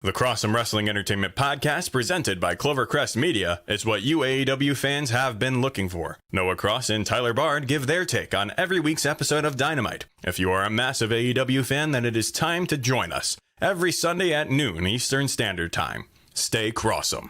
The Cross'em Wrestling Entertainment Podcast, presented by Clovercrest Media, is what you AEW fans have been looking for. Noah Cross and Tyler Bard give their take on every week's episode of Dynamite. If you are a massive AEW fan, then it is time to join us every Sunday at noon Eastern Standard Time. Stay Cross'em.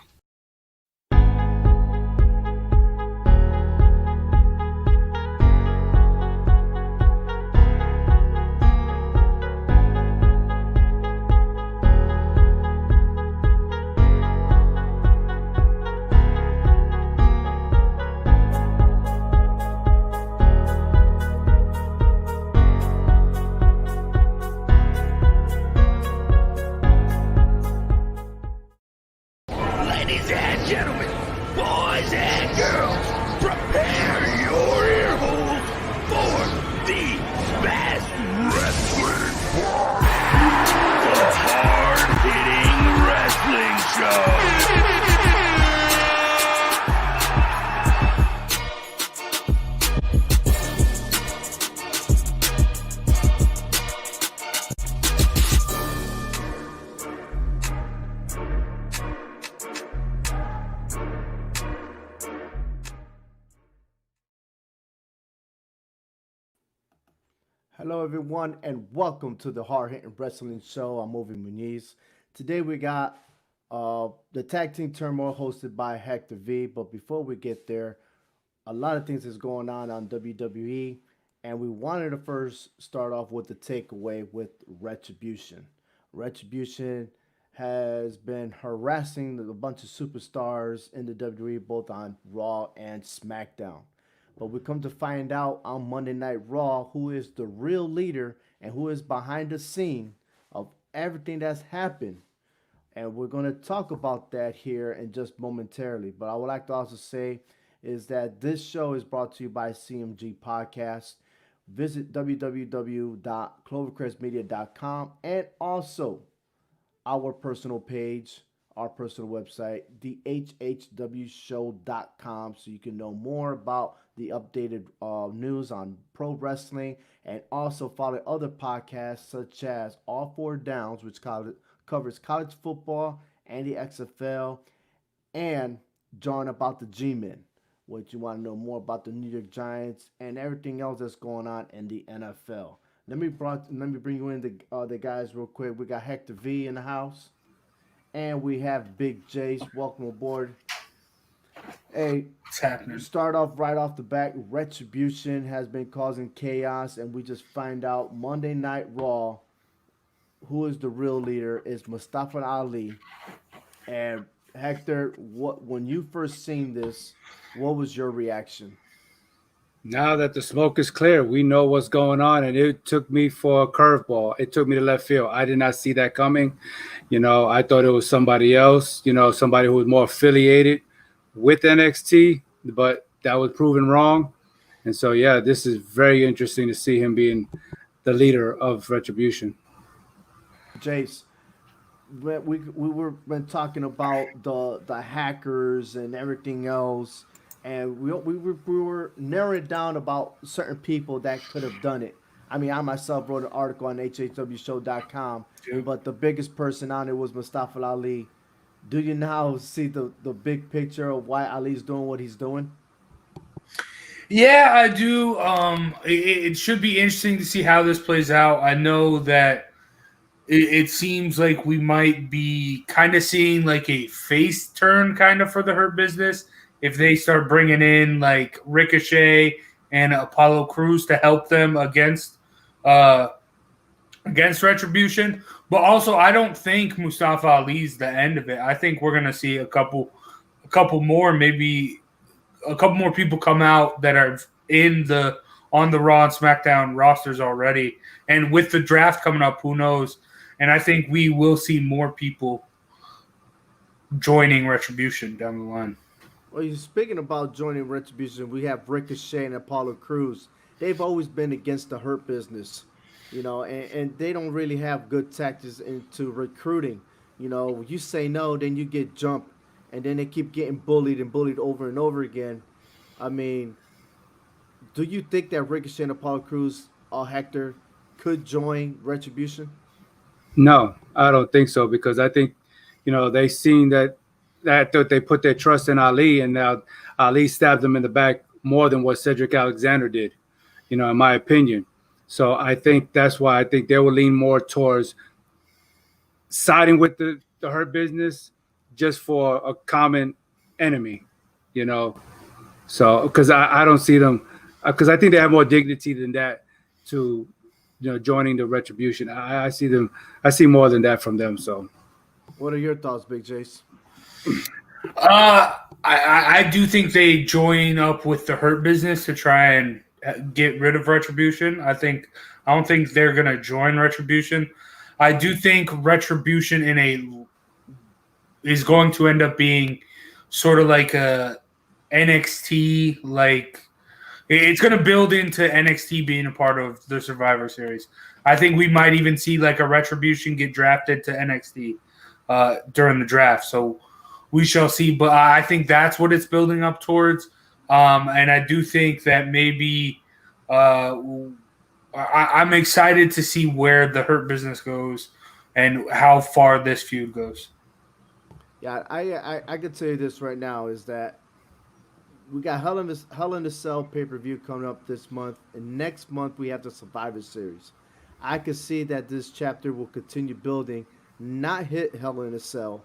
Hello, everyone, and welcome to the Hard Hitting Wrestling Show. I'm Ovi Muniz. Today we got the tag team Turmoil hosted by Hector V. But before we get there, a lot of things is going on WWE, and we wanted to first start off with the takeaway with Retribution. Retribution has been harassing a bunch of superstars in the WWE, both on Raw and SmackDown. But we come to find out on Monday Night Raw who is the real leader and who is behind the scene of everything that's happened. And we're going to talk about that here in just momentarily. But I would like to also say is that this show is brought to you by CMG Podcast. Visit www.clovercrestmedia.com and also our personal page, our personal website, thehhwshow.com, so you can know more about the updated news on pro wrestling, and also follow other podcasts such as All Four Downs, which covers college football and the XFL, and John About the G-Men, which you want to know more about the New York Giants and everything else that's going on in the NFL. Let me bring you in the guys real quick. We got Hector V in the house. And we have Big Jace. Welcome aboard. Hey, what's happening? Start off right off the back. Retribution has been causing chaos, and we just find out Monday Night Raw who is the real leader is Mustafa Ali. And Hector, when you first seen this, what was your reaction? Now that the smoke is clear, we know what's going on, and it took me for a curveball. It took me to left field. I did not see that coming. I thought it was somebody else, somebody who was more affiliated with NXT, but that was proven wrong. And so, yeah, this is very interesting to see him being the leader of Retribution. Jace, we were been talking about the hackers and everything else. And we were narrowing down about certain people that could have done it. I mean, I myself wrote an article on hhwshow.com, but the biggest person on it was Mustafa Ali. Do you now see the big picture of why Ali's doing what he's doing? Yeah, I do. It should be interesting to see how this plays out. I know that it seems like we might be kind of seeing like a face turn kind of for the Hurt Business, if they start bringing in like Ricochet and Apollo Crews to help them against Retribution. But also, I don't think Mustafa Ali's the end of it. I think we're gonna see a couple more, maybe a couple more people come out that are on the Raw and SmackDown rosters already. And with the draft coming up, who knows? And I think we will see more people joining Retribution down the line. Well, you're speaking about joining Retribution, we have Ricochet and Apollo Crews. They've always been against the Hurt Business, and they don't really have good tactics into recruiting. You say no, then you get jumped, and then they keep getting bullied over and over again. I mean, do you think that Ricochet and Apollo Crews or Hector could join Retribution? No, I don't think so, because I think they seen that they put their trust in Ali, and now Ali stabbed them in the back more than what Cedric Alexander did, in my opinion. So I think that's why I think they will lean more towards siding with the Hurt Business just for a common enemy, you know. So because I don't see them, because I think they have more dignity than that to joining the Retribution. I see them. I see more than that from them. So What are your thoughts, Big Jace? I do think they join up with the Hurt Business to try and get rid of Retribution. I don't think they're gonna join Retribution. I do think Retribution is going to end up being sort of like a NXT, like it's going to build into NXT being a part of the Survivor Series. I think we might even see like a Retribution get drafted to NXT during the draft. So we shall see. But I think that's what it's building up towards. And I do think that maybe I'm excited to see where the Hurt Business goes and how far this feud goes. Yeah, I could tell you this right now is that we got Hell in the Cell pay per view coming up this month, and next month we have the Survivor Series. I could see that this chapter will continue building, not hit Hell in a Cell,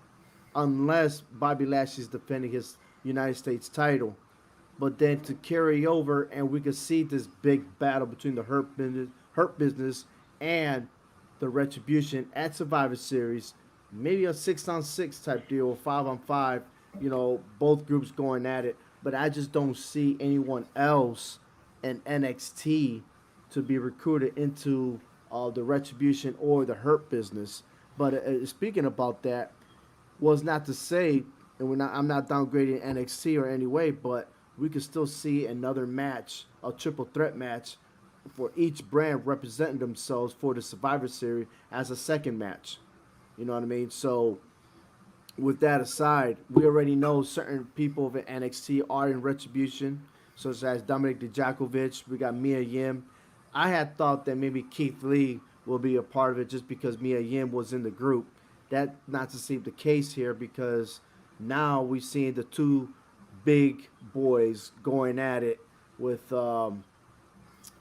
unless Bobby Lashley's defending his United States title. But then to carry over, and we could see this big battle between the Hurt Business and the Retribution at Survivor Series, maybe a 6-on-6 type deal, or 5-on-5. Both groups going at it. But I just don't see anyone else in NXT to be recruited into the Retribution or the Hurt Business. But speaking about that, was not to say, and I'm not downgrading NXT or any way, but we could still see another match, a triple threat match, for each brand representing themselves for the Survivor Series as a second match. You know what I mean? So, with that aside, we already know certain people of NXT are in Retribution, such as Dominic Dijakovic. We got Mia Yim. I had thought that maybe Keith Lee will be a part of it just because Mia Yim was in the group. That not to seem the case here, because now we've seen the two big boys going at it with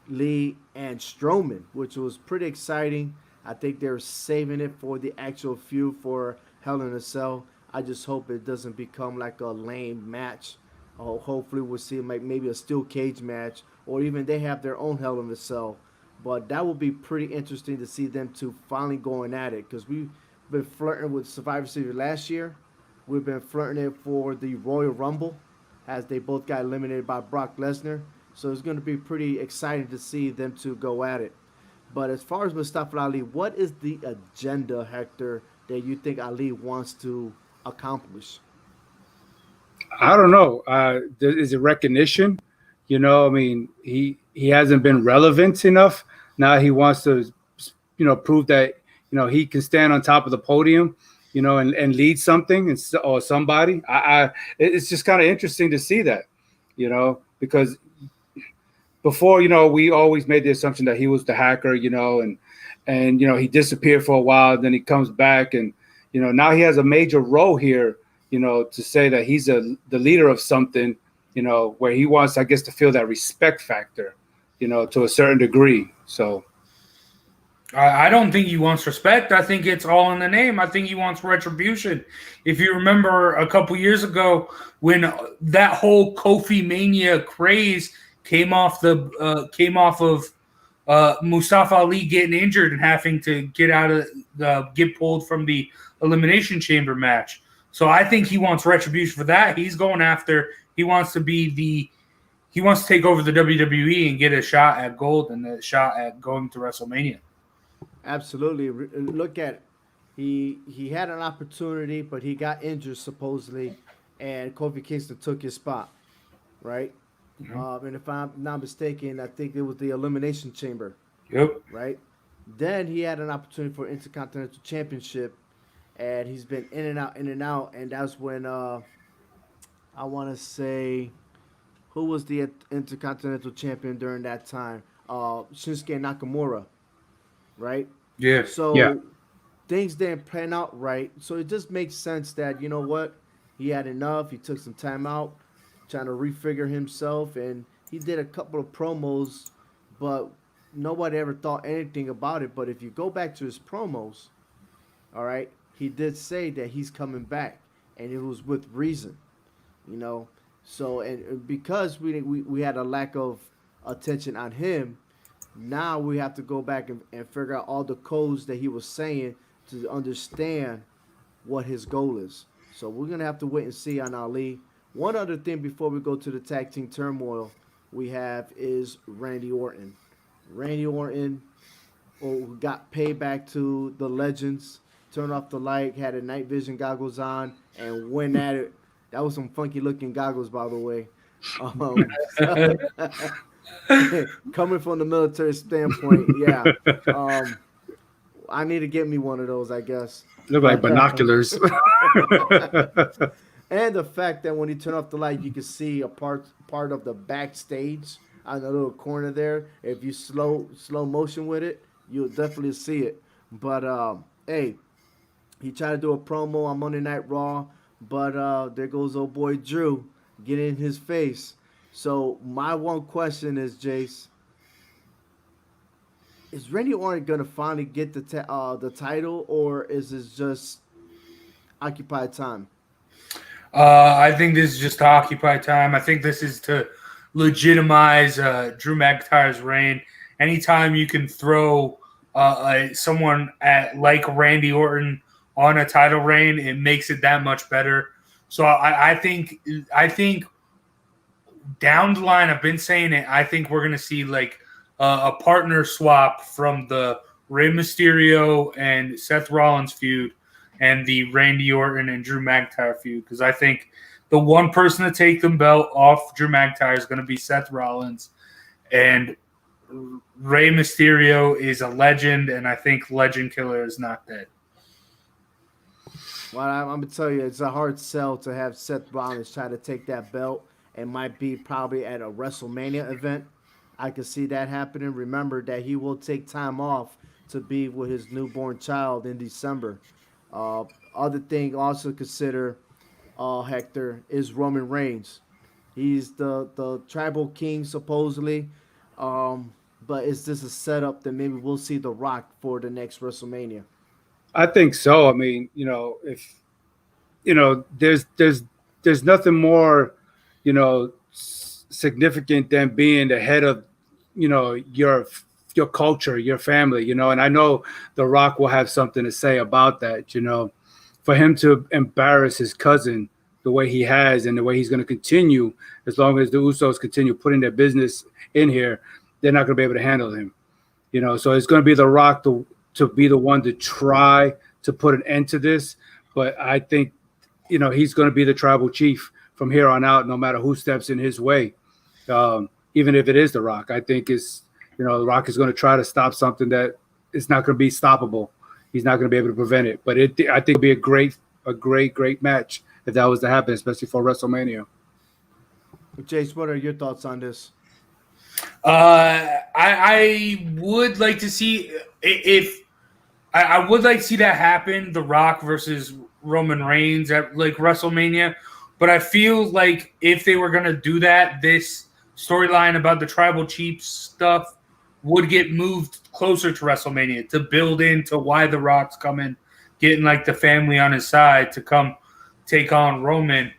Lee and Strowman, which was pretty exciting. I think they're saving it for the actual feud for Hell in a Cell. I just hope it doesn't become like a lame match. Hopefully we'll see like maybe a steel cage match, or even they have their own Hell in a Cell. But that will be pretty interesting to see them two finally going at it, because we've been flirting with Survivor Series last year. We've been flirting it for the Royal Rumble, as they both got eliminated by Brock Lesnar. So it's going to be pretty exciting to see them two go at it. But as far as Mustafa Ali, what is the agenda, Hector, that you think Ali wants to accomplish? I don't know. Is it recognition? I mean, he hasn't been relevant enough. Now he wants to, prove that he can stand on top of the podium, and lead something or somebody. It's just kind of interesting to see that, because before, we always made the assumption that he was the hacker, and he disappeared for a while, then he comes back, and now he has a major role here, to say that he's the leader of something, where he wants, I guess, to feel that respect factor, to a certain degree. So I don't think he wants respect. I think it's all in the name. I think he wants retribution. If you remember a couple years ago when that whole Kofi Mania craze came off of Mustafa Ali getting injured and having to get pulled from the Elimination Chamber match. So I think he wants retribution for that. He wants to take over the WWE and get a shot at gold and a shot at going to WrestleMania. Absolutely. Look at it. He had an opportunity, but he got injured supposedly, and Kofi Kingston took his spot, right? Mm-hmm. And if I'm not mistaken, I think it was the Elimination Chamber. Yep. Right? Then he had an opportunity for Intercontinental Championship, and he's been in and out, and that's when I want to say, who was the Intercontinental Champion during that time? Shinsuke Nakamura, right? Yeah. So yeah. things didn't plan out right. So it just makes sense that, you know what, he had enough. He took some time out, trying to refigure himself, and he did a couple of promos, but nobody ever thought anything about it. But if you go back to his promos, all right, he did say that he's coming back, and it was with reason, you know. So and because we had a lack of attention on him, now we have to go back and figure out all the codes that he was saying to understand what his goal is. So we're gonna have to wait and see on Ali. One other thing before we go to the tag team turmoil we have is Randy Orton. Randy Orton got paid back to the legends, turned off the light, had a night vision goggles on, and went at it. That was some funky looking goggles, by the way. So, coming from the military standpoint, yeah. Um, I need to get me one of those, I guess. Look like But binoculars. and the fact that when you turn off the light, you can see a part of the backstage on the little corner there. If you slow motion with it, you'll definitely see it. But hey, he tried to do a promo on Monday Night Raw, but there goes old boy Drew getting in his face. So my one question is, Jace, is Randy Orton gonna finally get the title, or is it just occupied time? I think this is just to occupy time. I think this is to legitimize Drew McIntyre's reign. Anytime you can throw someone at like Randy Orton on a title reign, it makes it that much better. So I think down the line, I've been saying it. I think we're gonna see like a partner swap from the Rey Mysterio and Seth Rollins feud and the Randy Orton and Drew McIntyre feud, because I think the one person to take the belt off Drew McIntyre is going to be Seth Rollins, and Rey Mysterio is a legend, and I think Legend Killer is not dead. Well, I'm gonna tell you, it's a hard sell to have Seth Rollins try to take that belt, and might be probably at a WrestleMania event. I could see that happening. Remember that he will take time off to be with his newborn child in December. Uh, Other thing also consider, Hector, is Roman Reigns. He's the tribal king supposedly, but is this a setup that maybe we'll see The Rock for the next WrestleMania? I think so. I mean, if there's nothing more, significant than being the head of, your culture, your family, and I know The Rock will have something to say about that. For him to embarrass his cousin the way he has and the way he's going to continue, as long as the Usos continue putting their business in here, they're not going to be able to handle him. So it's going to be The Rock to be the one to try to put an end to this. But I think, he's going to be the tribal chief from here on out, no matter who steps in his way. Even if it is The Rock, I think The Rock is going to try to stop something that is not going to be stoppable. He's not going to be able to prevent it. But I think it'd be a great match if that was to happen, especially for WrestleMania. Jace, what are your thoughts on this? I would like to see if I would like to see that happen, The Rock versus Roman Reigns at like WrestleMania. But I feel like if they were going to do that, this storyline about the tribal chief stuff would get moved closer to WrestleMania to build into why The Rock's coming, getting like the family on his side to come take on Roman.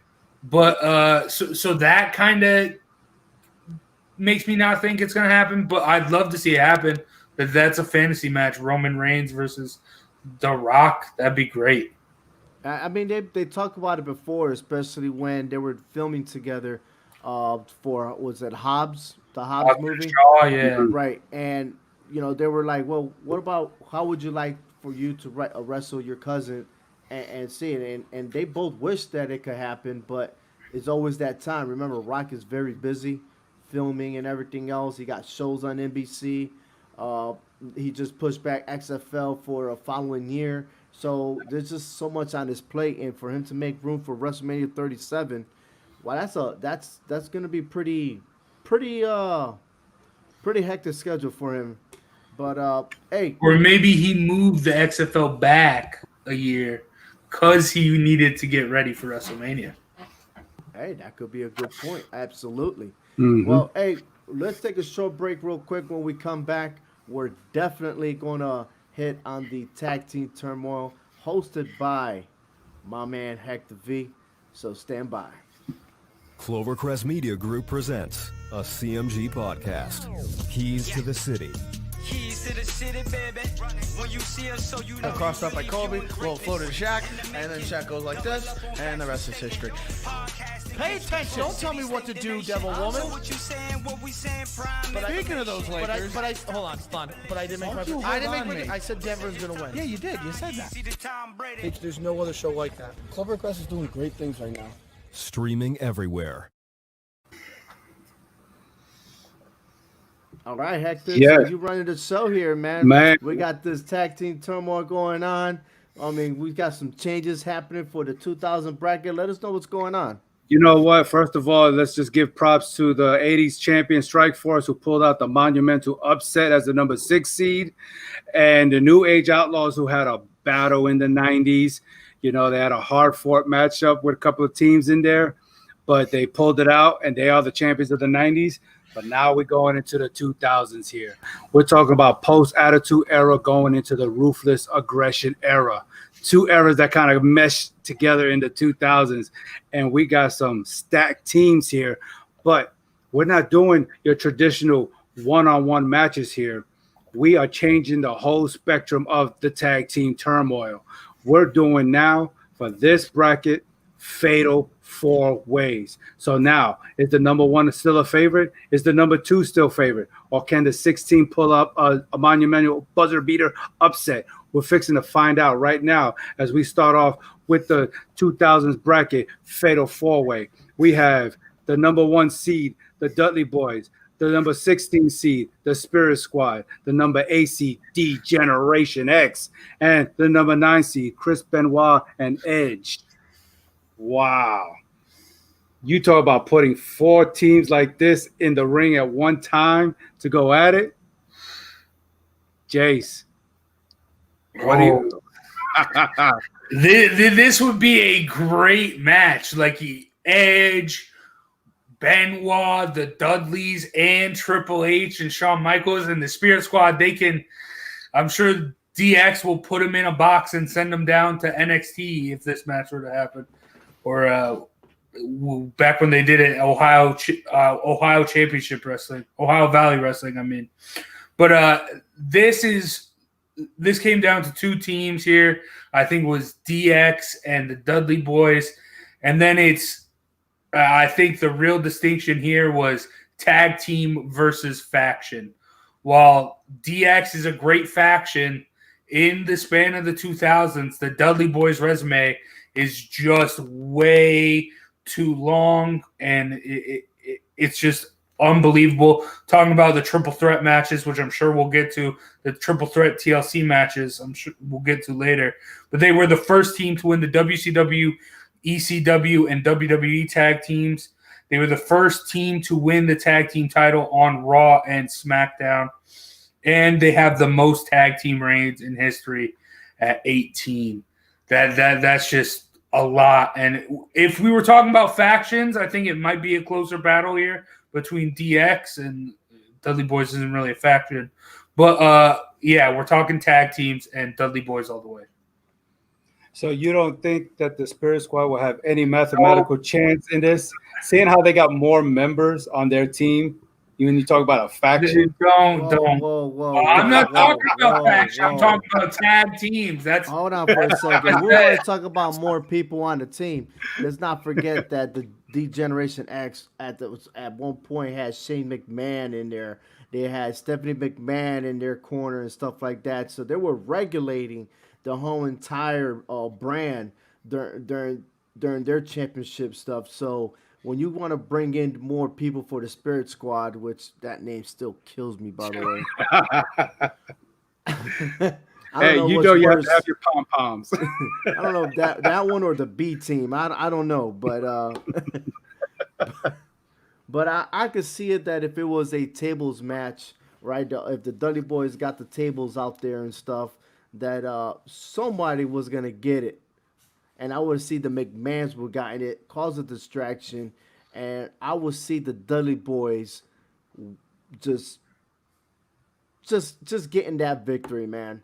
But so that kind of makes me not think it's going to happen, but I'd love to see it happen. That's a fantasy match, Roman Reigns versus The Rock. That'd be great. I mean, they talked about it before, especially when they were filming together for, was it Hobbs, the Hobbs movie? Oh, yeah. Right. And, they were like, well, what about, how would you like for you to wrestle your cousin and see it? And they both wish that it could happen, but it's always that time. Remember, Rock is very busy filming and everything else. He got shows on NBC. He just pushed back XFL for a following year. So there's just so much on his plate, and for him to make room for WrestleMania 37, well, that's gonna be pretty hectic schedule for him. But hey, Or maybe he moved the XFL back a year because he needed to get ready for WrestleMania. hey, that could be a good point. Absolutely. Mm-hmm. Well, hey, let's take a short break real quick. When we come back, we're definitely gonna hit on the tag team turmoil hosted by my man Hector V. So stand by. Clovercrest Media Group presents a CMG podcast. Keys to the City. Keys to the city, baby. When you see us, so you know. Crossed up by Kobe, will float to Shaq, and then Shaq goes like this, and the rest is history. Pay attention. Don't tell me what to do, Devil Woman. But speaking of those Lakers, hold on. But I didn't make my. I said Denver's gonna win. Yeah, you did. You said that. There's no other show like that. Clovercrest is doing great things right now. Streaming everywhere. All right, Hector. Yeah. So you running the show here, man. Man. We got this tag team turmoil going on. I mean, we got some changes happening for the 2000 bracket. Let us know what's going on. You know what? First of all, let's just give props to the 80s champion Strike Force who pulled out the monumental upset as the number 6 seed, and the New Age Outlaws who had a battle in the 90s. You know, they had a hard-fought matchup with a couple of teams in there, but they pulled it out, and they are the champions of the 90s. But now we're going into the 2000s here. We're talking about post-attitude era going into the ruthless aggression era. Two eras that kind of meshed together in the 2000s. And we got some stacked teams here. But we're not doing your traditional one-on-one matches here. We are changing the whole spectrum of the tag team turmoil. We're doing now, for this bracket, fatal 4 ways. So now, is the number 1 still a favorite? Is the number 2 still favorite? Or can the 16 pull up a monumental buzzer beater upset? We're fixing to find out right now as we start off with the 2000s bracket fatal 4-way. We have the number 1 seed, the Dudley Boys, the number 16 seed, the Spirit Squad, the number 8 seed, D-Generation X, and the number 9 seed, Chris Benoit and Edge. Wow. You talk about putting 4 teams like this in the ring at one time to go at it. Jace, what do you? This would be a great match. Like Edge, Benoit, the Dudleys, and Triple H and Shawn Michaels and the Spirit Squad. They can, I'm sure DX will put them in a box and send them down to NXT if this match were to happen. Or back when they did it, Ohio Championship Wrestling, Ohio Valley Wrestling, I mean. But this came down to 2 teams here. I think it was DX and the Dudley Boys. And then it's, I think the real distinction here was tag team versus faction. While DX is a great faction, in the span of the 2000s, the Dudley Boys resume is just way too long, and it's just unbelievable. Talking about the triple threat matches, which I'm sure we'll get to, the triple threat TLC matches, I'm sure we'll get to later. But they were the first team to win the WCW, ECW, and WWE tag teams. They were the first team to win the tag team title on Raw and SmackDown. And they have the most tag team reigns in history at 18. That's just a lot. And if we were talking about factions, I think it might be a closer battle here between DX and Dudley Boys isn't really a faction. But, yeah, we're talking tag teams and Dudley Boys all the way. So you don't think that the Spirit Squad will have any mathematical chance in this? Seeing how they got more members on their team, when you talk about a faction. Whoa. I'm not talking about faction. I'm talking about tag teams. Hold on for a second. We're going to talk about more people on the team. Let's not forget that the D-Generation X at one point had Shane McMahon in there. They had Stephanie McMahon in their corner and stuff like that. So they were regulating the whole entire brand during their championship stuff. So when you want to bring in more people for the Spirit Squad, which that name still kills me, by the way. Hey, you know you have to have your pom-poms. I don't know if that one or the B team. I don't know, but but I could see it that if it was a tables match right? If the Dudley Boys got the tables out there and stuff, that somebody was gonna get it, and I would see the McMahons would gotten it, cause a distraction, and I would see the Dudley Boys just just getting that victory, man.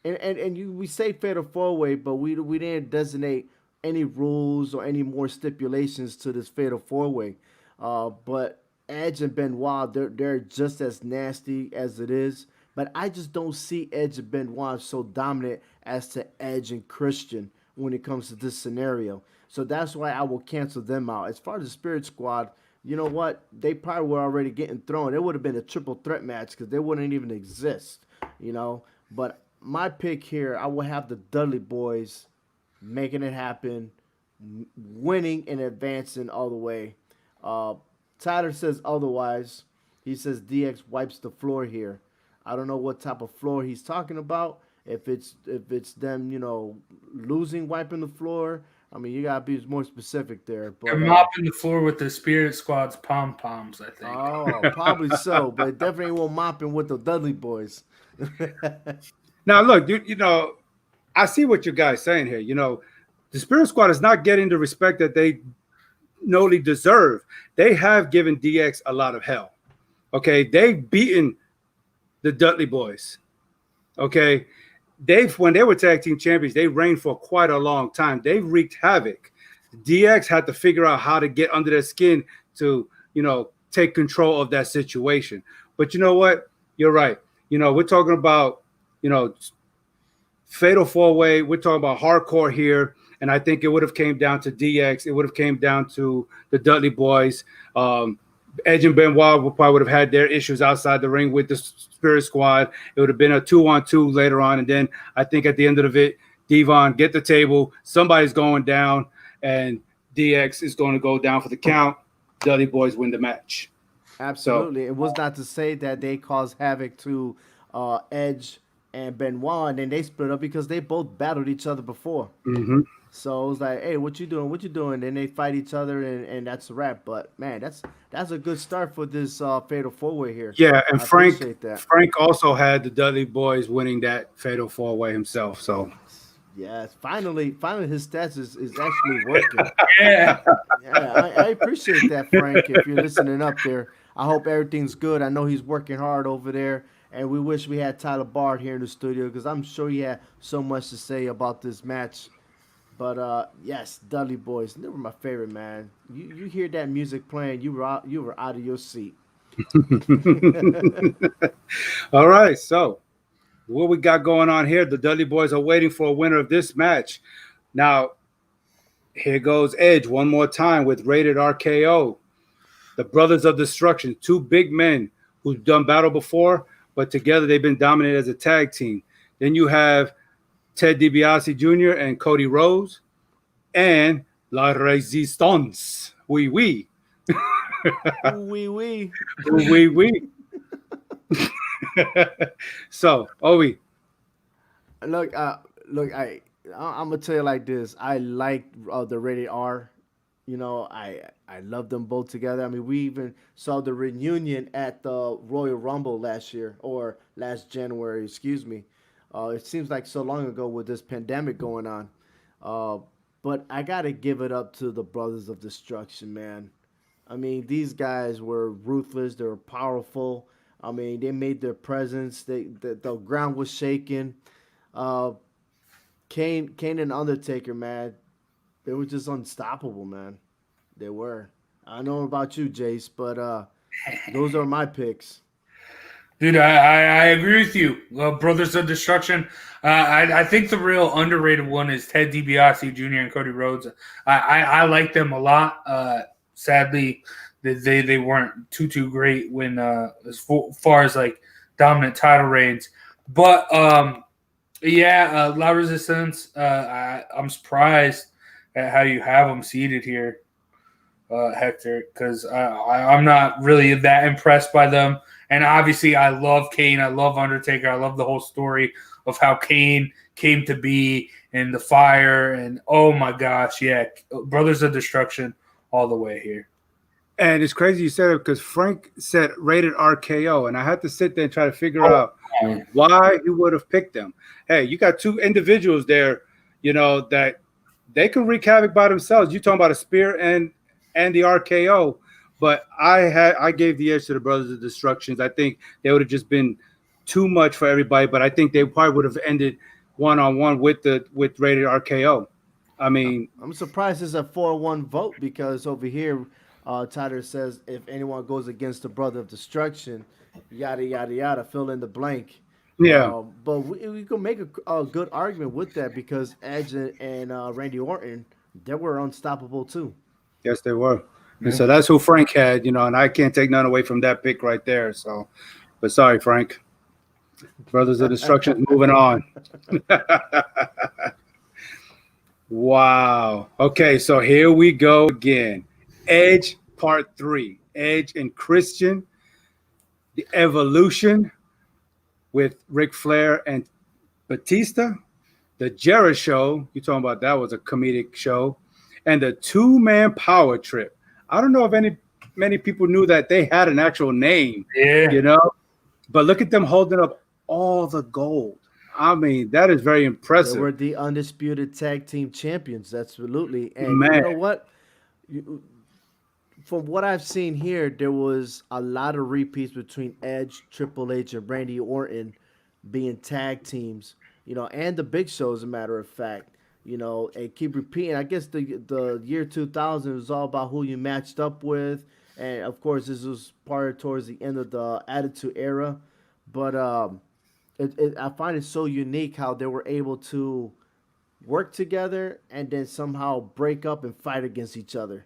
And we say fatal four way, but we didn't designate any rules or any more stipulations to this fatal four way. But Edge and Benoit, they're just as nasty as it is. But I just don't see Edge and Benoit so dominant as to Edge and Christian when it comes to this scenario. So that's why I will cancel them out. As far as the Spirit Squad, you know what? They probably were already getting thrown. It would have been a triple threat match because they wouldn't even exist, you know. But my pick here, I will have the Dudley Boys making it happen, winning and advancing all the way. Tyler says otherwise. He says DX wipes the floor here. I don't know what type of floor he's talking about. If it's them, you know, losing, wiping the floor. I mean, you gotta be more specific there. But they're mopping the floor with the Spirit Squad's pom poms, I think. Oh, probably so, but definitely won't mopping with the Dudley Boys. Now, look, you know, I see what you guys saying here. You know, the Spirit Squad is not getting the respect that they knowingly deserve. They have given DX a lot of hell. Okay, they've beaten the Dudley Boys. Okay, when they were tag team champions, they reigned for quite a long time. They wreaked havoc. DX had to figure out how to get under their skin to, you know, take control of that situation. But you know what? You're right. You know, we're talking about, you know, fatal four-way. We're talking about hardcore here. And I think it would have came down to DX. It would have came down to the Dudley Boys. Edge and Benoit probably would have had their issues outside the ring with the Spirit Squad. It would have been a 2-on-2 later on. And then I think at the end of it, Devon, get the table. Somebody's going down, and DX is going to go down for the count. Dudley Boys win the match. Absolutely. So, it was not to say that they caused havoc to Edge and Benoit, and then they split up because they both battled each other before. Mm-hmm. So it was like, hey, what you doing? What you doing? Then they fight each other, and that's a wrap. But man, that's a good start for this fatal four-way here. Yeah, and Frank also had the Dudley Boys winning that fatal four-way himself. So yes, finally his stats is actually working. Yeah, I appreciate that, Frank. If you're listening up there, I hope everything's good. I know he's working hard over there. And we wish we had Tyler Bard here in the studio because I'm sure he had so much to say about this match. But yes, Dudley Boys, they were my favorite, man. You hear that music playing, you were out of your seat. All right, so what we got going on here? The Dudley Boys are waiting for a winner of this match. Now, here goes Edge one more time with Rated RKO. The Brothers of Destruction, two big men who've done battle before, but together they've been dominated as a tag team. Then you have Ted DiBiase Jr. and Cody Rhodes, and La Resistance. Oui, oui. Oui, oui. Oui, oui. So, Owie. Look, I'm gonna tell you like this. I like the Rated R. You know, I love them both together. I mean, we even saw the reunion at the Royal Rumble last January, excuse me. It seems like so long ago with this pandemic going on. But I got to give it up to the Brothers of Destruction, man. I mean, these guys were ruthless. They were powerful. I mean, they made their presence. The ground was shaking. Kane and Undertaker, man, they were just unstoppable, man. They were. I don't know about you, Jace, but those are my picks. Dude, I agree with you. Brothers of Destruction. I think the real underrated one is Ted DiBiase Jr. and Cody Rhodes. I like them a lot. Sadly, they weren't too great when as far as like dominant title reigns. But La Resistance. I'm surprised at how you have them seated here, Hector, because I'm not really that impressed by them. And obviously, I love Kane. I love Undertaker. I love the whole story of how Kane came to be and the fire. And, oh, my gosh, yeah, Brothers of Destruction all the way here. And it's crazy you said it because Frank said rated RKO, and I had to sit there and try to figure out why he would have picked them. Hey, you got two individuals there, that they can wreak havoc by themselves. You talking about a spear and the RKO, but I gave the edge to the Brothers of Destructions. I think they would have just been too much for everybody, but I think they probably would have ended one-on-one with rated RKO. I mean, I'm surprised it's a 4-1 vote because over here, Tyler says if anyone goes against the Brother of Destruction, yada yada yada, fill in the blank. yeah, But we can make a good argument with that because Edge and Randy Orton, they were unstoppable too. yes, they were. And so that's who Frank had, and I can't take none away from that pick right there. So, but sorry, Frank. Brothers of Destruction is moving on. Wow. Okay, so here we go again. Edge Part 3. Edge and Christian. The Evolution with Ric Flair and Batista. The Jericho Show. You're talking about that was a comedic show. And the two-man power trip. I don't know if many people knew that they had an actual name. Yeah. But look at them holding up all the gold. I mean, that is very impressive. They were the undisputed tag team champions, absolutely. And Man. you know what? From what I've seen here, there was a lot of repeats between Edge, Triple H, and Randy Orton being tag teams, and the Big Show, as a matter of fact. And keep repeating. I guess the year 2000 was all about who you matched up with. And, of course, this was part towards the end of the Attitude Era. But I find it so unique how they were able to work together and then somehow break up and fight against each other.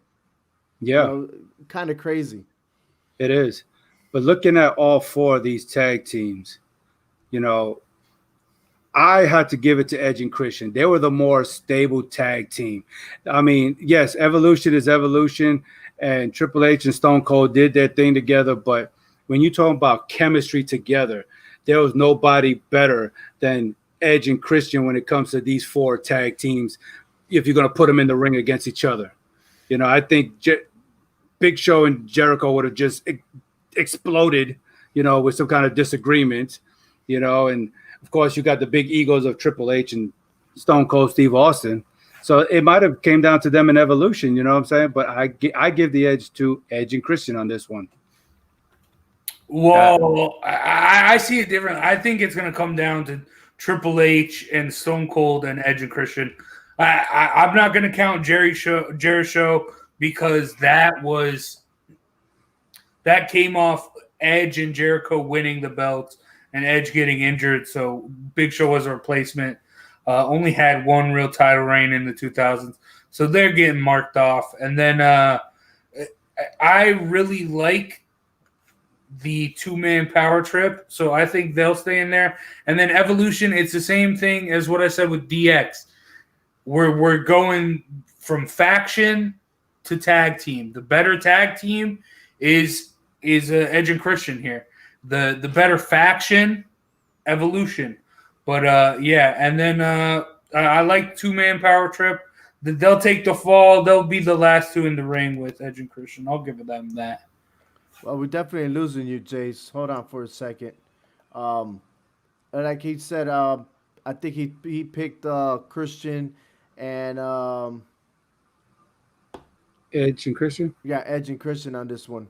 Yeah. Kind of crazy. It is. But looking at all four of these tag teams, I had to give it to Edge and Christian. They were the more stable tag team. I mean, yes, Evolution is Evolution, and Triple H and Stone Cold did their thing together. But when you talk about chemistry together, there was nobody better than Edge and Christian when it comes to these four tag teams. If you're going to put them in the ring against each other, I think Big Show and Jericho would have just exploded, with some kind of disagreement, and of course you got the big egos of Triple H and Stone Cold Steve Austin. So it might have came down to them in Evolution, you know what I'm saying? But I give the edge to Edge and Christian on this one. Well, I see it different. I think it's going to come down to Triple H and Stone Cold and Edge and Christian. I'm not going to count Jerry Show because that came off Edge and Jericho winning the belts and Edge getting injured. So Big Show was a replacement. Only had one real title reign in the 2000s. So they're getting marked off. And then I really like the two-man power trip. So I think they'll stay in there. And then Evolution, it's the same thing as what I said with DX. We're going from faction to tag team. The better tag team is Edge and Christian here. The better faction, Evolution. But and then I like two-man power trip. They'll take the fall. They'll be the last two in the ring with Edge and Christian. I'll give them that. Well, we're definitely losing you, Jace. Hold on for a second. Like he said, I think he picked Christian and Edge and Christian? Yeah, Edge and Christian on this one.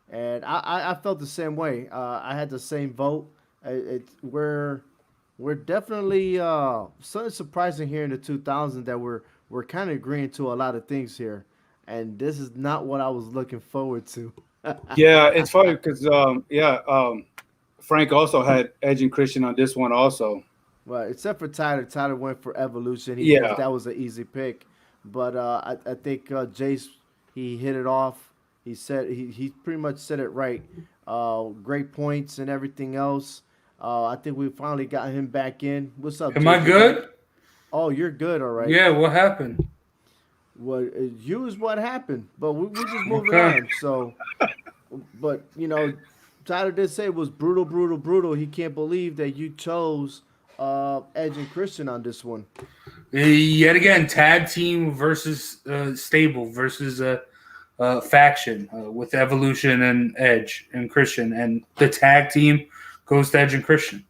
And I felt the same way. I had the same vote. We're definitely something surprising here in the 2000s that we're kind of agreeing to a lot of things here. And this is not what I was looking forward to. Yeah, it's funny because Frank also had Edge and Christian on this one also. Well, except for Tyler. Tyler went for Evolution. That was an easy pick. But I think Jace, he hit it off. He said he pretty much said it right. Great points and everything else. I think we finally got him back in. What's up? Am I good? Oh, you're good. All right. Yeah. What happened? Well, you is what happened, but we're just moving on. So, but Tyler did say it was brutal. He can't believe that you chose Edge and Christian on this one. Yet again, tag team versus stable versus faction with Evolution and Edge and Christian, and the tag team goes to Edge and Christian.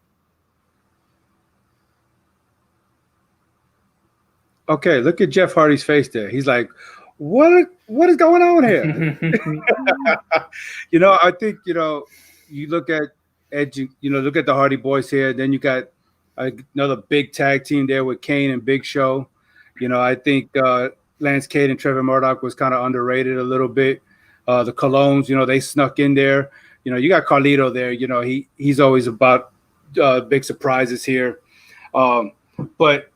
Okay, look at Jeff Hardy's face there. He's like, what is going on here? I think, you look at Edge, look at the Hardy Boys here. Then you got another big tag team there with Kane and Big Show. I think Lance Cade and Trevor Murdoch was kind of underrated a little bit. The Colognes, they snuck in there. You got Carlito there. He's always about big surprises here. But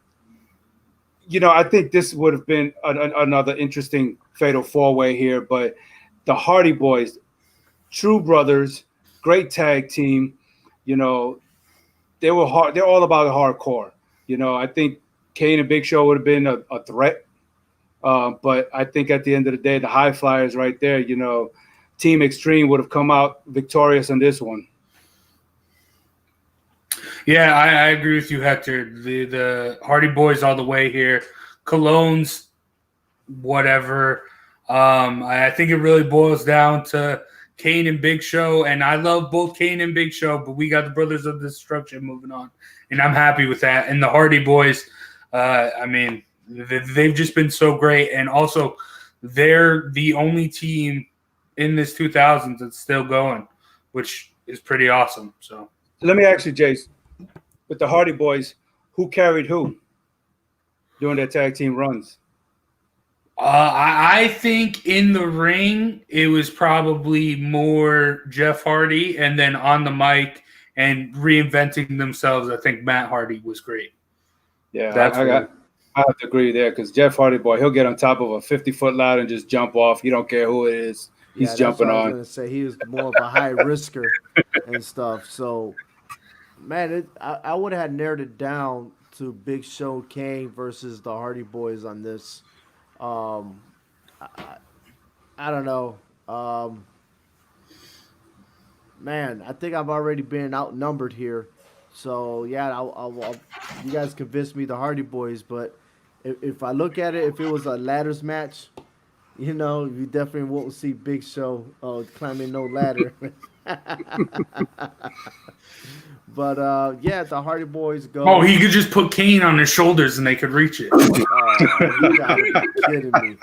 I think this would have been another interesting fatal four-way here. But the Hardy Boys, true brothers, great tag team. They were hard. They're all about the hardcore. I think Kane and Big Show would have been a threat. But I think at the end of the day, the High Flyers right there, Team Extreme would have come out victorious on this one. Yeah, I agree with you, Hector. The Hardy Boys all the way here. Colognes, whatever. I think it really boils down to Kane and Big Show, and I love both Kane and Big Show, but we got the Brothers of Destruction moving on, and I'm happy with that. And the Hardy Boys, they've just been so great, and also they're the only team in this 2000s that's still going, which is pretty awesome. So let me ask you, Jace, with the Hardy Boys, who carried who during their tag team runs? I think in the ring, it was probably more Jeff Hardy, and then on the mic and reinventing themselves, I think Matt Hardy was great. Yeah, I have to agree there because Jeff Hardy, boy, he'll get on top of a 50-foot ladder and just jump off. You don't care who it is. He's jumping on. I was going to say he was more of a high risker and stuff. So, man, I would have narrowed it down to Big Show Kane versus the Hardy Boys on this. I don't know. Man, I think I've already been outnumbered here. So, yeah, I'll you guys convinced me the Hardy Boys. But if I look at it, if it was a ladders match, you definitely won't see Big Show climbing no ladder. But, yeah, the Hardy Boys go. Oh, he could just put Kane on his shoulders and they could reach it. You gotta be kidding me.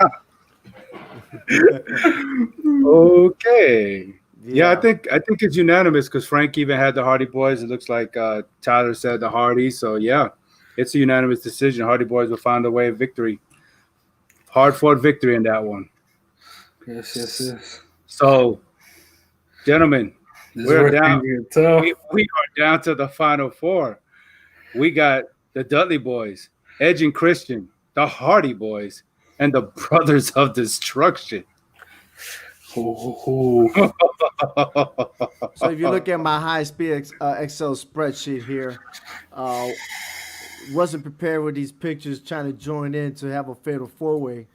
Okay. Yeah, I think it's unanimous because Frank even had the Hardy Boys. It looks like Tyler said the Hardy. So, yeah, it's a unanimous decision. Hardy Boys will find a way of victory. Hard-fought victory in that one. Yes. So, gentlemen, we're down. We are down to the final four. We got the Dudley Boys, Edge and Christian, the Hardy Boys, and the Brothers of Destruction. So if you look at my high-speed Excel spreadsheet here, wasn't prepared with these pictures trying to join in to have a fatal four-way,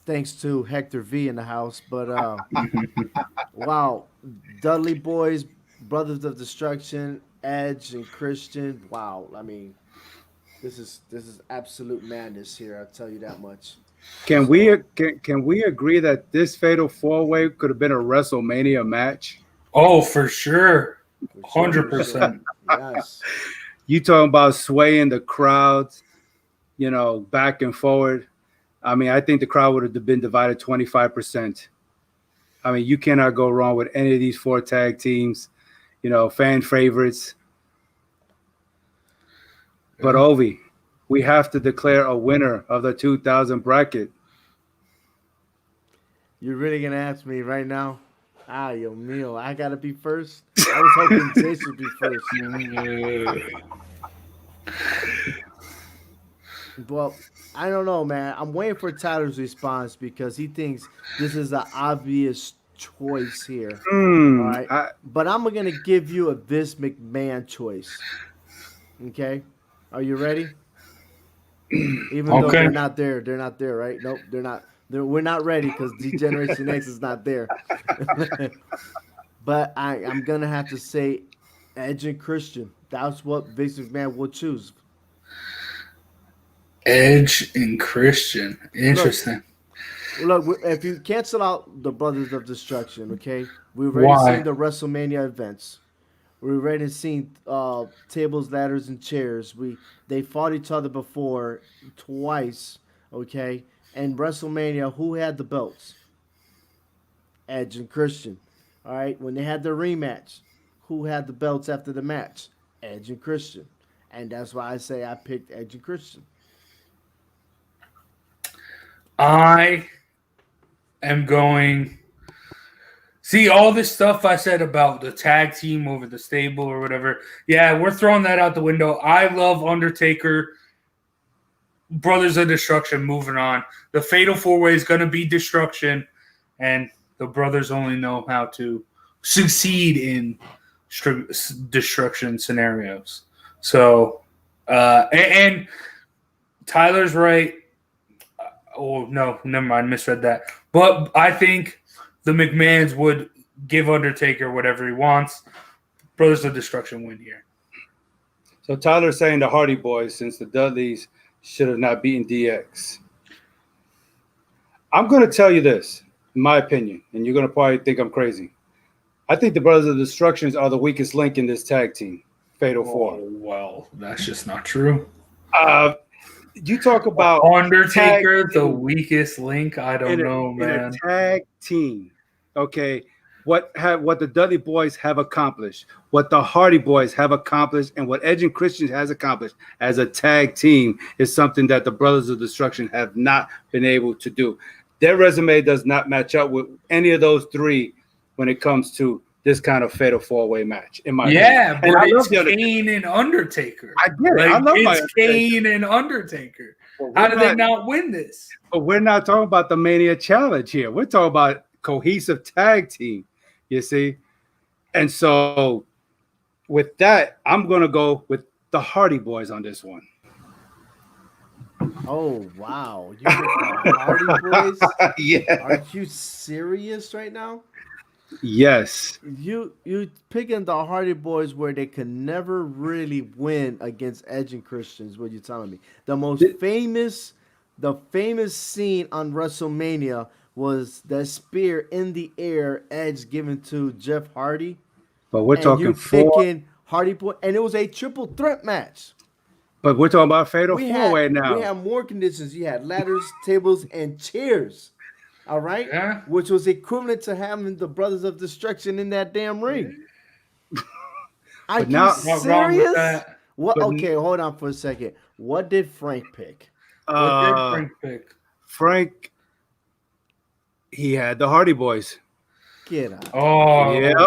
thanks to Hector V in the house. But wow, Dudley Boys, Brothers of Destruction, Edge and Christian. Wow, I mean, this is absolute madness here. I'll tell you that much. Can we agree that this fatal four-way could have been a WrestleMania match? Oh, for sure. 100%. Yes. You talking about swaying the crowds, back and forward. I mean, I think the crowd would have been divided 25%. I mean, you cannot go wrong with any of these four tag teams, fan favorites. But Ovi, we have to declare a winner of the 2000 bracket. You're really going to ask me right now? Yo, Neil, I got to be first? I was hoping Jason would be first. Well, I don't know, man. I'm waiting for Tyler's response because he thinks this is an obvious choice here. All right? But I'm going to give you a Vince McMahon choice. Okay? Are you ready? Even though they're not there. They're not there, right? Nope, they're not. We're not ready because D-Generation X is not there. But I'm going to have to say Edge and Christian. That's what Vince McMahon will choose. Edge and Christian. Interesting. Look, if you cancel out the Brothers of Destruction, okay, we've already Why? seen the WrestleMania events. We've already seen tables, ladders, and chairs. They fought each other before twice, okay. And WrestleMania, who had the belts? Edge and Christian. All right, when they had their rematch, who had the belts after the match? Edge and Christian. And that's why I say I picked Edge and Christian. I am going. See, all this stuff I said about the tag team over the stable or whatever. Yeah, we're throwing that out the window. I love Undertaker, Brothers of Destruction, moving on. The Fatal 4-Way is going to be destruction, and the brothers only know how to succeed in destruction scenarios. So, and Tyler's right. Oh, no, never mind. Misread that. But I think the McMahons would give Undertaker whatever he wants. Brothers of Destruction win here. So Tyler's saying the Hardy Boys, since the Dudleys should have not beaten DX. I'm going to tell you this, in my opinion, and you're going to probably think I'm crazy. I think the Brothers of Destruction are the weakest link in this tag team, Fatal 4. Oh, well, that's just not true. You talk about Undertaker, the weakest link. I don't know, man. In a tag team, okay. What the Dudley Boys have accomplished, what the Hardy Boys have accomplished, and what Edge and Christian has accomplished as a tag team is something that the Brothers of Destruction have not been able to do. Their resume does not match up with any of those three when it comes to this kind of Fatal 4-Way match. In my yeah, opinion. but it's Kane and Undertaker. I get it. Like, I love it's Kane and Undertaker. How did they not win this? But we're not talking about the Mania Challenge here. We're talking about cohesive tag team, you see? And so with that, I'm going to go with the Hardy Boys on this one. Oh, wow. You picked the Hardy Boys? Yeah. Are you serious right now? Yes. You picking the Hardy Boys where they could never really win against Edge and Christian is what you're telling me. The famous scene on WrestleMania was the spear in the air, Edge given to Jeff Hardy. But we're talking picking Hardy Boy, and it was a triple threat match. But we're talking about Fatal 4-Way now. We had more conditions. You had ladders, tables, and chairs. All right? Yeah. Which was equivalent to having the Brothers of Destruction in that damn ring. Are you serious? What? Okay, hold on for a second. What did Frank pick? What did Frank pick? Frank, he had the Hardy Boys. Get out. Oh, yeah.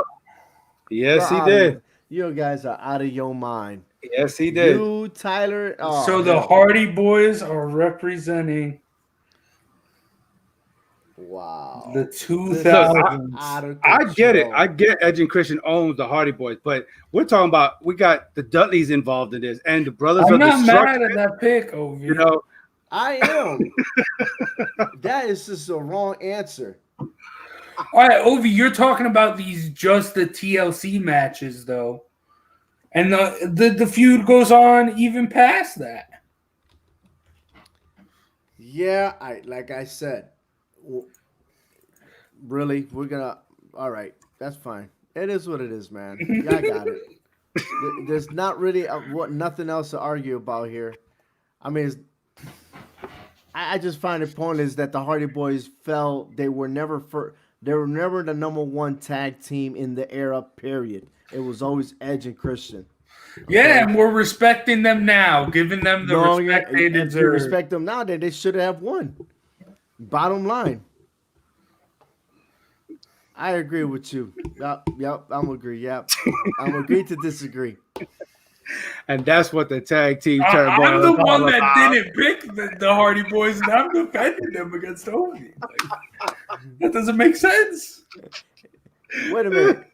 Yes, he did. You guys are out of your mind. Yes, he did. You, Tyler. Oh, so the Hardy Boys are representing the 2000s. I get it. I get Edge and Christian owns the Hardy Boys, but we're talking about we got the Dudleys involved in this and the Brothers of Destruction. I'm not mad at that pick, Ovi. You know, I am. That is just a wrong answer. All right, Ovi, you're talking about just the TLC matches, though. And the feud goes on even past that. Yeah, like I said, really, we're gonna. All right, that's fine. It is what it is, man. I got it. There's not really nothing else to argue about here. I mean, I just find it pointless that the Hardy Boys felt they were never the number one tag team in the era. Period. It was always Edge and Christian. Okay? Yeah, and we're respecting them now, giving them the respect they deserve. If you respect them now, then they should have won. Bottom line. I agree with you. Yep, I'm agree. Yep, I'm agree to disagree. And that's what the tag team Turmoil. I'm the one that didn't pick the Hardy Boys, and I'm defending them against Ovi. That doesn't make sense. Wait a minute.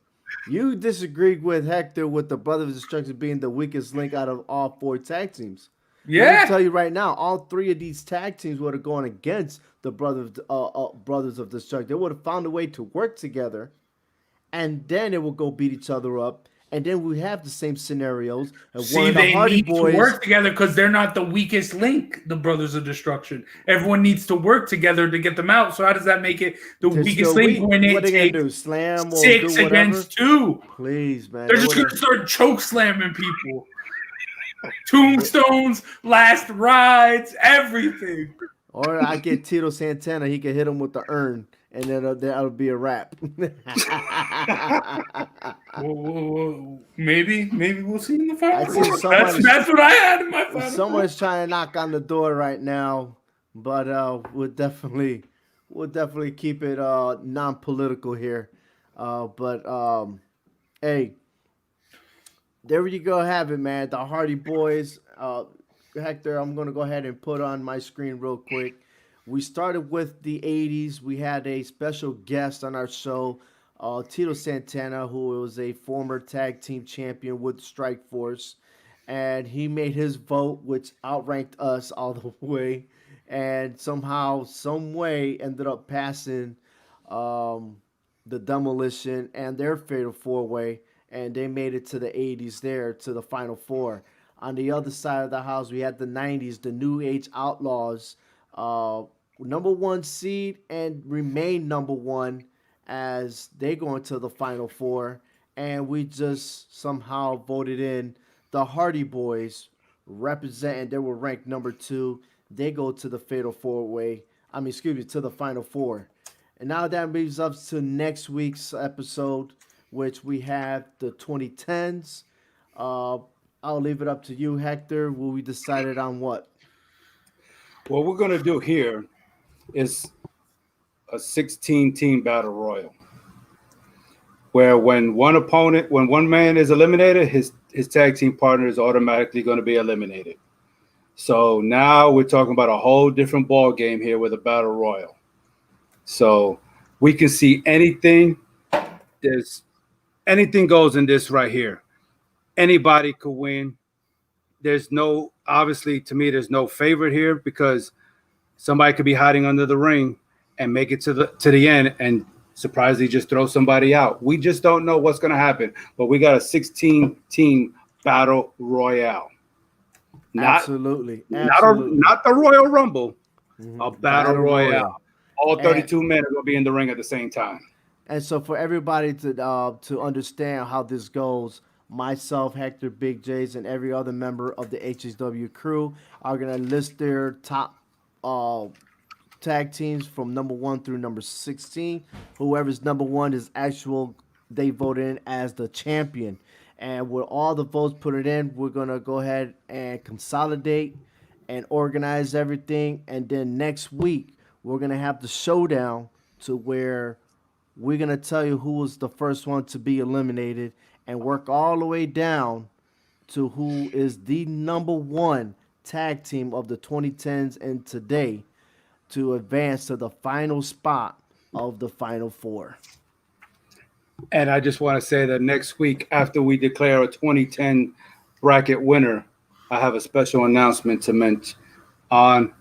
You disagreed with Hector with the Brothers of Destruction being the weakest link out of all four tag teams. Yeah. Let me tell you right now, all three of these tag teams would have gone against the Brothers of Destruction. They would have found a way to work together, and then it would go beat each other up, And then we have the same scenarios. And one See, of the they Hardy need Boys, to work together because they're not the weakest link, the Brothers of Destruction. Everyone needs to work together to get them out. So how does that make it the they're weakest still link weak. when What it are they gonna takes do? Slam or do 6 whatever? against 2? Please, man. They're just going to start choke slamming people. Tombstones, last rides, everything. Or I get Tito Santana. He can hit him with the urn, and that'll be a wrap. Maybe we'll see in the final. I see Four. someone- That's what I had in my final. Someone's trying to knock on the door right now, but we'll definitely keep it non-political here. Hey, there you go, have it, man. The Hardy Boys. Hector, I'm gonna go ahead and put on my screen real quick. We started with the '80s. We had a special guest on our show, Tito Santana, who was a former tag team champion with Strike Force, and he made his vote, which outranked us all the way, and somehow, some way, ended up passing the Demolition and their Fatal 4-Way, and they made it to the '80s there to the Final Four. On the other side of the house, we had the '90s, the New Age Outlaws, number 1 seed and remain number 1 as they go into the Final Four. And we just somehow voted in the Hardy Boys representing. They were ranked number 2. They go to the Fatal 4-Way. To the Final Four. And now that moves us to next week's episode, which we have the 2010s. I'll leave it up to you, Hector. Will we decided on what? What we're going to do here is a 16-team battle royal, where when one man is eliminated, his tag team partner is automatically going to be eliminated. So now we're talking about a whole different ball game here with a battle royal. So we can see anything. Anything goes in this right here. Anybody could win. Obviously, to me, there's no favorite here because somebody could be hiding under the ring and make it to the end and surprisingly just throw somebody out. We just don't know what's going to happen. But we got a 16-team battle royale. Absolutely. Not the Royal Rumble. Mm-hmm. A battle royale. All 32 men are going to be in the ring at the same time. And so for everybody to understand how this goes, myself, Hector, Big J's, and every other member of the HSW crew are going to list their top tag teams from number 1 through number 16. Whoever's number 1 is they voted in as the champion. And with all the votes put it in, we're going to go ahead and consolidate and organize everything. And then next week, we're going to have the showdown to where we're going to tell you who was the first one to be eliminated and work all the way down to who is the number 1 tag team of the 2010s and today to advance to the final spot of the Final Four. And I just want to say that next week, after we declare a 2010 bracket winner, I have a special announcement to mention on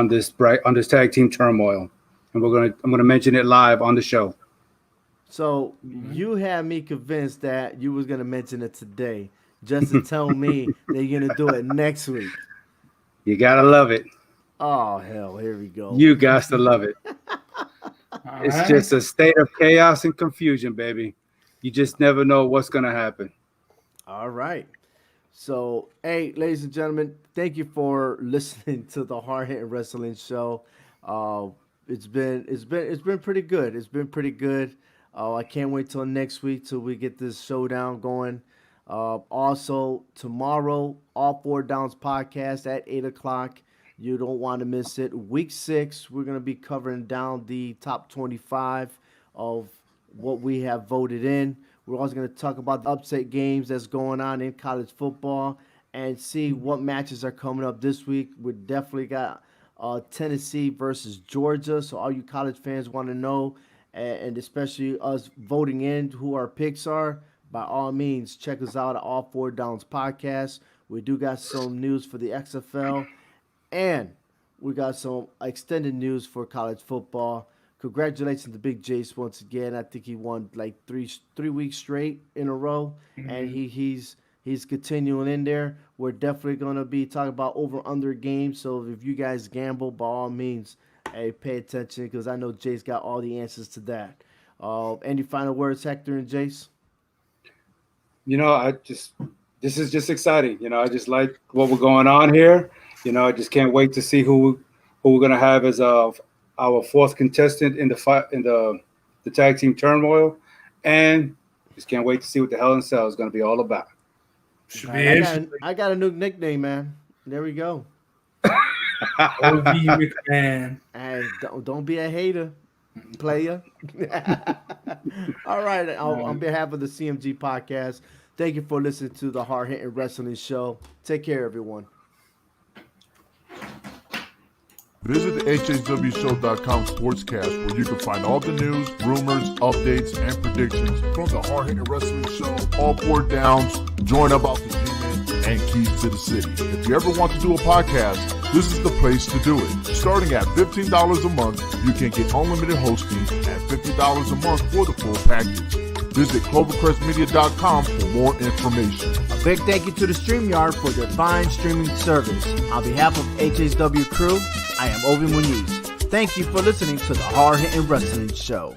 this tag team turmoil, and I'm gonna mention it live on the show. So you had me convinced that you was gonna mention it today, just to tell me that you're gonna do it next week. You gotta love it. Oh hell, here we go. You got to love it. It's just a state of chaos and confusion, baby. You just never know what's gonna happen. All right. So, hey, ladies and gentlemen, thank you for listening to the Hard Hitting Wrestling Show. It's been pretty good. It's been pretty good. I can't wait till next week till we get this showdown going. Also, tomorrow, All Four Downs podcast at 8:00. You don't want to miss it. Week 6, we're going to be covering down the top 25 of what we have voted in. We're also going to talk about the upset games that's going on in college football and see what matches are coming up this week. We definitely got Tennessee versus Georgia. So all you college fans want to know, and especially us voting in who our picks are, by all means, check us out at All Four Downs podcast. We do got some news for the XFL. And we got some extended news for college football. congratulations to Big Jace once again. I think he won like three weeks straight in a row, and he's continuing in there. We're definitely gonna be talking about over/under games. So if you guys gamble, by all means, hey, pay attention because I know Jace got all the answers to that. Any final words, Hector and Jace? This is just exciting. I just like what we're going on here. I just can't wait to see who we're gonna have as our fourth contestant in the fight in the tag team Turmoil, and just can't wait to see what the Hell in Cell is gonna be all about. I got a new nickname, man. There we go. OB McMahon. Hey, don't be a hater, player. All right. On behalf of the CMG podcast, thank you for listening to the Hard Hitting Wrestling Show. Take care, everyone. Visit the HHWShow.com sportscast where you can find all the news, rumors, updates, and predictions from the Hard Hitting Wrestling Show, all 4 downs, join about the G-Men, and keys to the city. If you ever want to do a podcast, this is the place to do it. Starting at $15 a month, you can get unlimited hosting and $50 a month for the full package. Visit CloverCrestMedia.com for more information. A big thank you to the StreamYard for their fine streaming service. On behalf of HHW crew, I am Ovi Muniz. Thank you for listening to the Hard Hitting Wrestling Show.